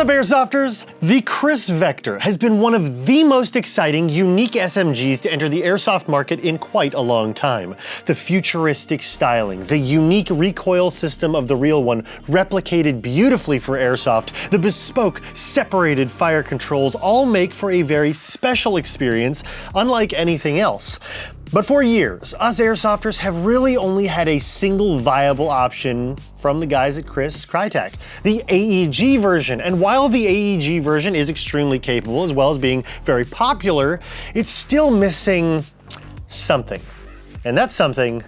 What's up, Airsofters? The KRISS Vector has been one of the most exciting, unique SMGs to enter the airsoft market in quite a long time. The futuristic styling, the unique recoil system of the real one, replicated beautifully for airsoft, the bespoke, separated fire controls all make for a very special experience, unlike anything else. But for years, us airsofters have really only had a single viable option from the guys at KRISS, Krytac, the AEG version. And while the AEG version is extremely capable as well as being very popular, it's still missing something. And that something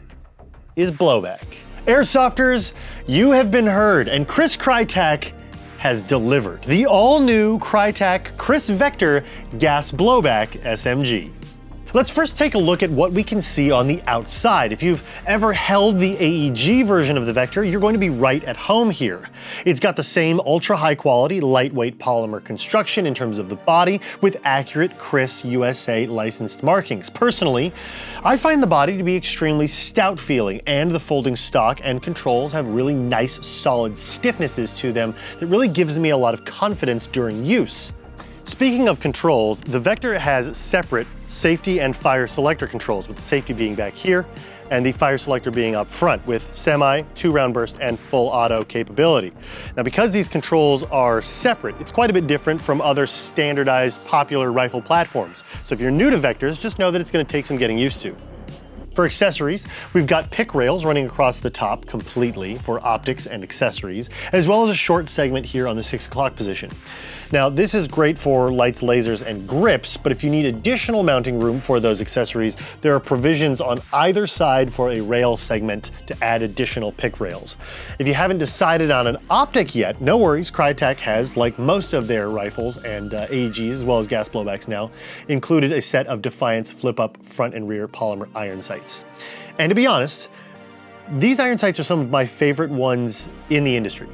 is blowback. Airsofters, you have been heard, and KRISS Krytac has delivered the all-new Krytac KRISS Vector gas blowback SMG. Let's first take a look at what we can see on the outside. If you've ever held the AEG version of the Vector, you're going to be right at home here. It's got the same ultra high quality, lightweight polymer construction in terms of the body with accurate KRISS USA licensed markings. Personally, I find the body to be extremely stout feeling, and the folding stock and controls have really nice solid stiffnesses to them that really gives me a lot of confidence during use. Speaking of controls, the Vector has separate safety and fire selector controls, with the safety being back here and the fire selector being up front with semi, 2-round burst, and full auto capability. Now, because these controls are separate, it's quite a bit different from other standardized popular rifle platforms. So if you're new to Vectors, just know that it's going to take some getting used to. For accessories, we've got pick rails running across the top completely for optics and accessories, as well as a short segment here on the 6 o'clock position. Now, this is great for lights, lasers, and grips, but if you need additional mounting room for those accessories, there are provisions on either side for a rail segment to add additional pick rails. If you haven't decided on an optic yet, no worries, Krytac has, like most of their rifles and AEGs, as well as gas blowbacks now, included a set of Defiance flip-up front and rear polymer iron sights. And to be honest, these iron sights are some of my favorite ones in the industry,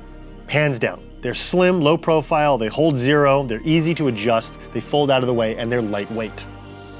hands down. They're slim, low profile, they hold zero, they're easy to adjust, they fold out of the way, and they're lightweight.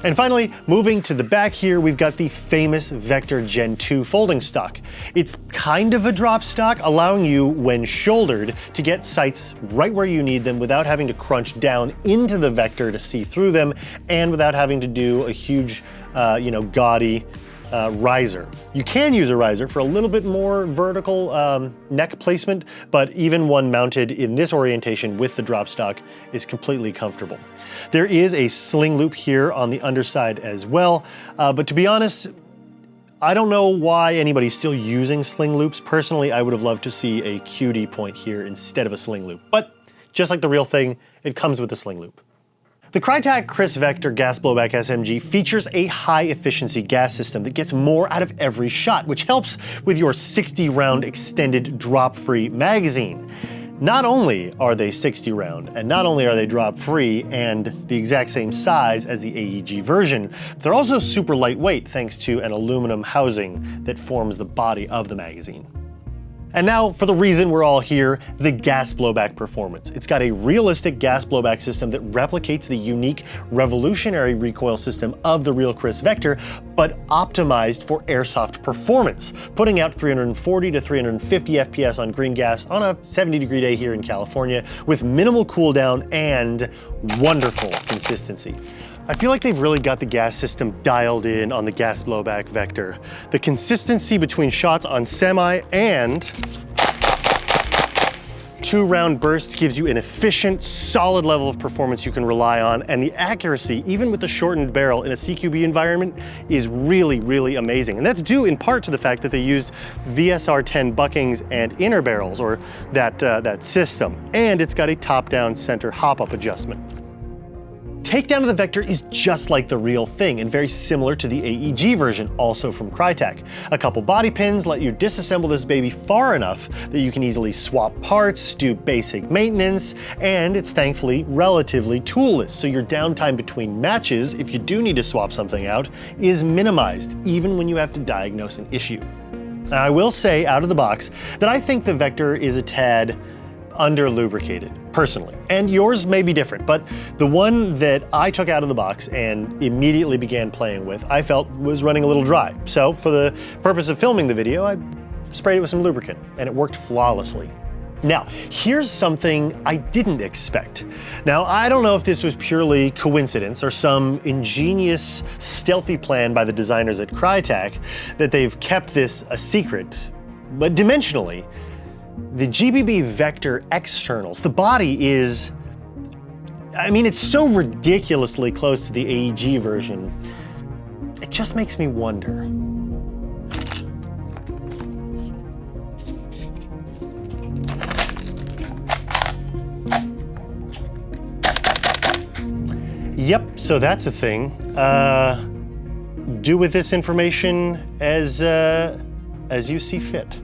And finally, moving to the back here, we've got the famous Vector Gen 2 folding stock. It's kind of a drop stock, allowing you, when shouldered, to get sights right where you need them without having to crunch down into the Vector to see through them, and without having to do a huge, gaudy riser. You can use a riser for a little bit more vertical neck placement, but even one mounted in this orientation with the drop stock is completely comfortable. There is a sling loop here on the underside as well, but to be honest, I don't know why anybody's still using sling loops. Personally, I would have loved to see a QD point here instead of a sling loop, but just like the real thing, it comes with a sling loop. The Krytac KRISS Vector gas blowback SMG features a high-efficiency gas system that gets more out of every shot, which helps with your 60-round extended drop-free magazine. Not only are they 60-round, and not only are they drop-free and the exact same size as the AEG version, but they're also super lightweight thanks to an aluminum housing that forms the body of the magazine. And now, for the reason we're all here, the gas blowback performance. It's got a realistic gas blowback system that replicates the unique, revolutionary recoil system of the real KRISS Vector, but optimized for airsoft performance, putting out 340 to 350 FPS on green gas on a 70-degree day here in California, with minimal cooldown and wonderful consistency. I feel like they've really got the gas system dialed in on the gas blowback Vector. The consistency between shots on semi and 2-round bursts gives you an efficient, solid level of performance you can rely on, and the accuracy, even with the shortened barrel in a CQB environment, is really, really amazing. And that's due in part to the fact that they used VSR-10 buckings and inner barrels, or that system, and it's got a top-down center hop-up adjustment. Takedown of the Vector is just like the real thing and very similar to the AEG version, also from Krytac. A couple body pins let you disassemble this baby far enough that you can easily swap parts, do basic maintenance, and it's thankfully relatively toolless, so your downtime between matches, if you do need to swap something out, is minimized, even when you have to diagnose an issue. Now, I will say out of the box that I think the Vector is a tad under-lubricated, personally. And yours may be different, but the one that I took out of the box and immediately began playing with, I felt was running a little dry. So for the purpose of filming the video, I sprayed it with some lubricant, and it worked flawlessly. Now, here's something I didn't expect. Now, I don't know if this was purely coincidence or some ingenious, stealthy plan by the designers at Krytac that they've kept this a secret, but dimensionally, the GBB Vector externals, the body is, I mean, it's so ridiculously close to the AEG version, it just makes me wonder. Yep, so that's a thing. Do with this information as you see fit.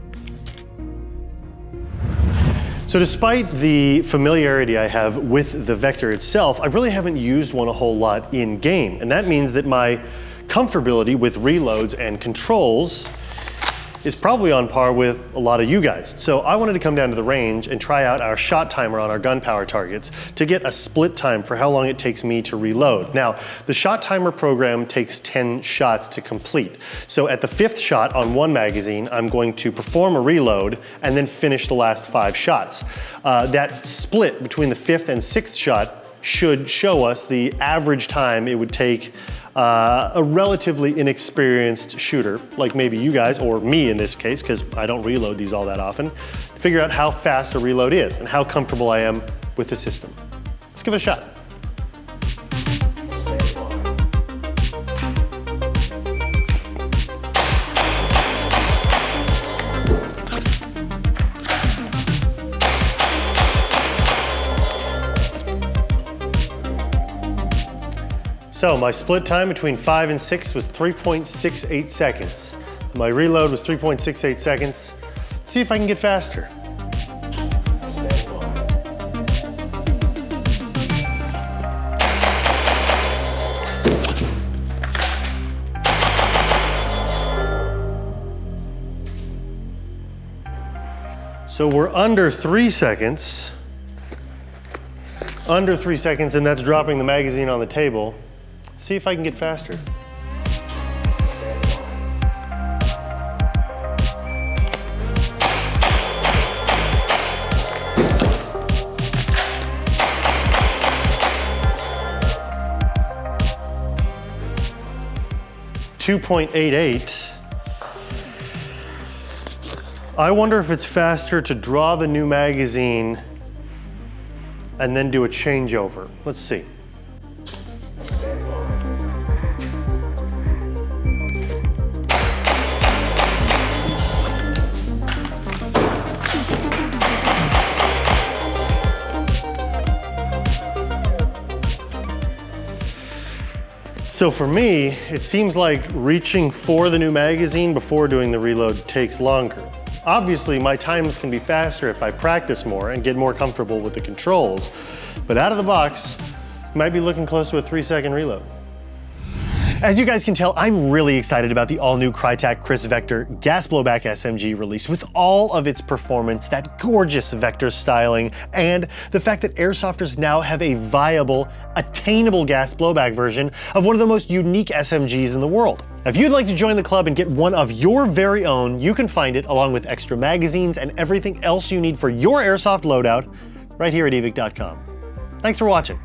So despite the familiarity I have with the Vector itself, I really haven't used one a whole lot in game. And that means that my comfortability with reloads and controls is probably on par with a lot of you guys. So I wanted to come down to the range and try out our shot timer on our gunpowder targets to get a split time for how long it takes me to reload. Now, the shot timer program takes 10 shots to complete. So at the 5th shot on one magazine, I'm going to perform a reload and then finish the last 5 shots. That split between the 5th and 6th shot should show us the average time it would take a relatively inexperienced shooter, like maybe you guys, or me in this case, because I don't reload these all that often, to figure out how fast a reload is and how comfortable I am with the system. Let's give it a shot. So my split time between 5 and 6 was 3.68 seconds. My reload was 3.68 seconds. Let's see if I can get faster. So we're under 3 seconds. Under 3 seconds, and that's dropping the magazine on the table. Let's see if I can get faster. .88. I wonder if it's faster to draw the new magazine and then do a changeover. Let's see. So for me, it seems like reaching for the new magazine before doing the reload takes longer. Obviously, my times can be faster if I practice more and get more comfortable with the controls, but out of the box, you might be looking close to a 3-second reload. As you guys can tell, I'm really excited about the all-new Krytac KRISS Vector gas blowback SMG release with all of its performance, that gorgeous Vector styling, and the fact that airsofters now have a viable, attainable gas blowback version of one of the most unique SMGs in the world. If you'd like to join the club and get one of your very own, you can find it along with extra magazines and everything else you need for your airsoft loadout right here at Evike.com. Thanks for watching.